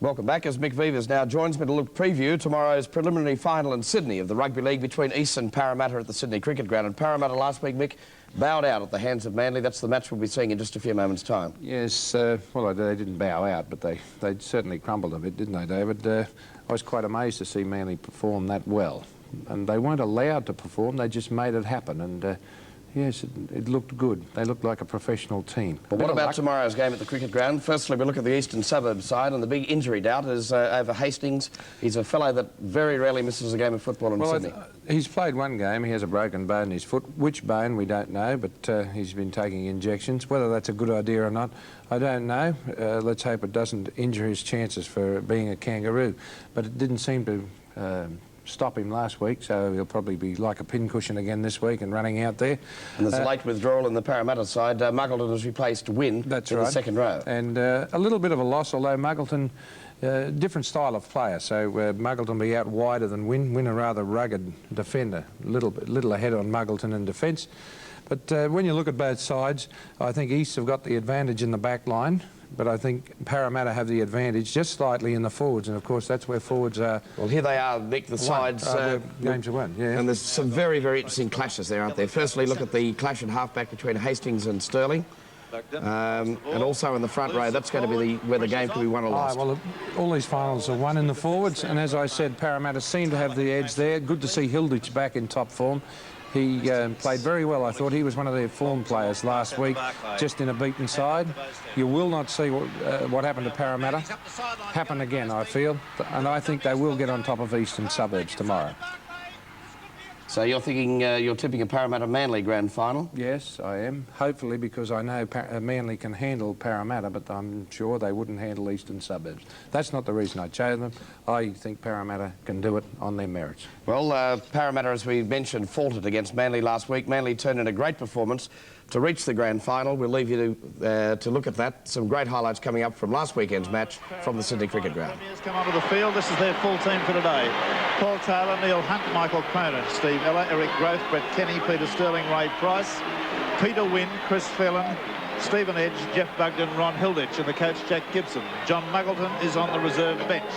Welcome back as Mick Vivers now joins me to look preview tomorrow's preliminary final in Sydney of the Rugby League between East and Parramatta at the Sydney Cricket Ground. And Parramatta last week, Mick, bowed out at the hands of Manly. That's the match we'll be seeing in just a few moments' time. Yes, well, they didn't bow out, but they certainly crumbled a bit, didn't they, David? I was quite amazed to see Manly perform that well. And they weren't allowed to perform, they just made it happen. And yes, it looked good. They looked like a professional team. Well, what about tomorrow's game at the Cricket Ground? Firstly, we look at the eastern suburbs side, and the big injury doubt is over Hastings. He's a fellow that very rarely misses a game of football in Sydney. He's played one game. He has a broken bone in his foot. Which bone, we don't know, but he's been taking injections. Whether that's a good idea or not, I don't know. Let's hope it doesn't injure his chances for being a kangaroo. But it didn't seem to stop him last week, so he'll probably be like a pincushion again this week and running out there. And there's a late withdrawal in the Parramatta side. Muggleton has replaced Wynn in the second row. And a little bit of a loss, although Muggleton, different style of player, so Muggleton will be out wider than Wynn. Wynn a rather rugged defender, little ahead on Muggleton in defence. But when you look at both sides, I think East have got the advantage in the back line. But I think Parramatta have the advantage just slightly in the forwards, and of course that's where forwards are. Well, here they are, Nick, the sides. Games are won, yeah. And there's some very, very interesting clashes there, aren't there? Firstly, look at the clash at halfback between Hastings and Sterling. And also in the front row, that's going to be where the game could be won or lost. Well, all these finals are won in the forwards, and as I said, Parramatta seem to have the edge there. Good to see Hilditch back in top form. He played very well. I thought he was one of their form players last week, just in a beaten side. You will not see what happened to Parramatta happen again, I feel, and I think they will get on top of Eastern Suburbs tomorrow. So you're thinking, you're tipping a Parramatta-Manly grand final? Yes, I am. Hopefully, because I know Manly can handle Parramatta, but I'm sure they wouldn't handle Eastern Suburbs. That's not the reason I chose them. I think Parramatta can do it on their merits. Well, Parramatta, as we mentioned, faltered against Manly last week. Manly turned in a great performance to reach the grand final. We'll leave you to look at that. Some great highlights coming up from last weekend's match from the Sydney Cricket Ground. Come onto the field. This is their full team for today. Paul Taylor, Neil Hunt, Michael Cronin, Steve Ella, Eric Groth, Brett Kenny, Peter Sterling, Ray Price, Peter Wynn, Chris Phelan, Stephen Edge, Jeff Bugden, Ron Hilditch, and the coach Jack Gibson. John Muggleton is on the reserve bench.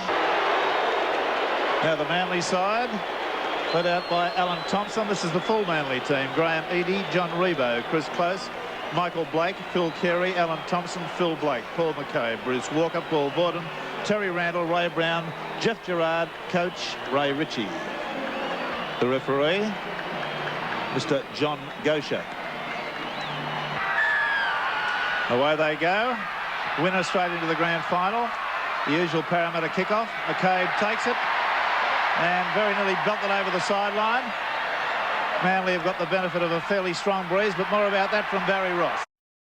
Now the Manly side, led out by Alan Thompson. This is the full Manly team. Graham Eadie, John Rebo, Chris Close, Michael Blake, Phil Carey, Alan Thompson, Phil Blake, Paul McKay, Bruce Walker, Paul Borden, Terry Randall, Ray Brown, Jeff Gerard, coach Ray Ritchie. The referee, Mr. John Gosha. Away they go. Winner straight into the grand final. The usual Parramatta kickoff. McCabe takes it and very nearly belted over the sideline. Manly have got the benefit of a fairly strong breeze, but more about that from Barry Ross.